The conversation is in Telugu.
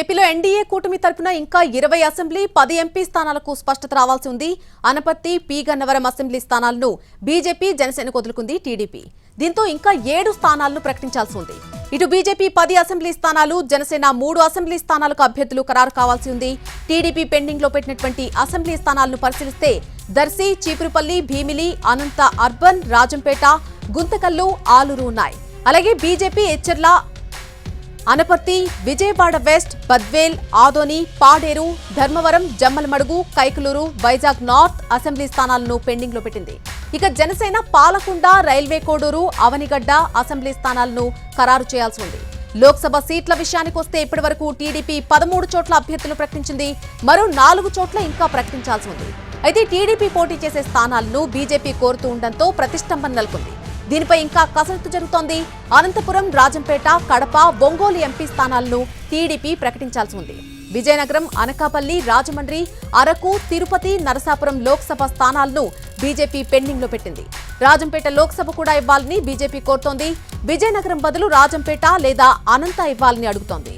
ఏపీలో ఎన్డీఏ కూటమి తరపున ఇంకా 20 అసెంబ్లీ 10 ఎంపీ స్థానాలకు స్పష్టత రావాల్సి ఉంది. అనపర్తి, పి గన్నవరం అసెంబ్లీ స్థానాలను బీజేపీ, జనసేన వదులుకుంది టీడీపీ. దీంతో ఇంకా 7 స్థానాలను ప్రకటించాల్సి ఉంది. ఇటు బీజేపీ 10 అసెంబ్లీ స్థానాలు, జనసేన 3 అసెంబ్లీ స్థానాలకు అభ్యర్థులు ఖరారు కావాల్సి ఉంది. టీడీపీ పెండింగ్ లో పెట్టినటువంటి అసెంబ్లీ స్థానాలను పరిశీలిస్తే దర్శి, చీపురుపల్లి, భీమిలి, అనంత అర్బన్, రాజంపేట, గుంతకల్లు, ఆలూరు ఉన్నాయి. అలాగే BJP Etcherla, Anaparthi, Vijayawada west, Badvel, Adoni, Paderu, Dharmavaram, Jammalamadugu, Kaikaluru, Vizag north assembly స్థానాలను పెండింగ్ లో పెట్టింది. ఇక జనసేన పాలకొండ, రైల్వే కోడూరు, అవనిగడ్డ అసెంబ్లీ స్థానాలను ఖరారు చేయాల్సి ఉంది. లోక్సభ సీట్ల విషయానికి వస్తే ఇప్పటి వరకు టీడీపీ 13 చోట్ల అభ్యర్థులు ప్రకటించింది. మరో 4 చోట్ల ఇంకా ప్రకటించాల్సి ఉంది. అయితే టీడీపీ పోటీ చేసే స్థానాలను బీజేపీ కోరుతూ ఉండడంతో ప్రతిష్టంభన నెలకొంది. దీనిపై ఇంకా కసరత్తు జరుగుతోంది. అనంతపురం, రాజంపేట, కడప, ఒంగోలు ఎంపీ స్థానాలను టీడీపీ ప్రకటించాల్సి ఉంది. విజయనగరం, అనకాపల్లి, రాజమండ్రి, అరకు, తిరుపతి, నరసాపురం లోక్సభ స్థానాలను బీజేపీ పెండింగ్ లో పెట్టింది. రాజంపేట లోక్సభ కూడా ఇవ్వాలని బీజేపీ కోరుతోంది. విజయనగరం బదులు రాజంపేట లేదా అనంత ఇవ్వాలని అడుగుతోంది.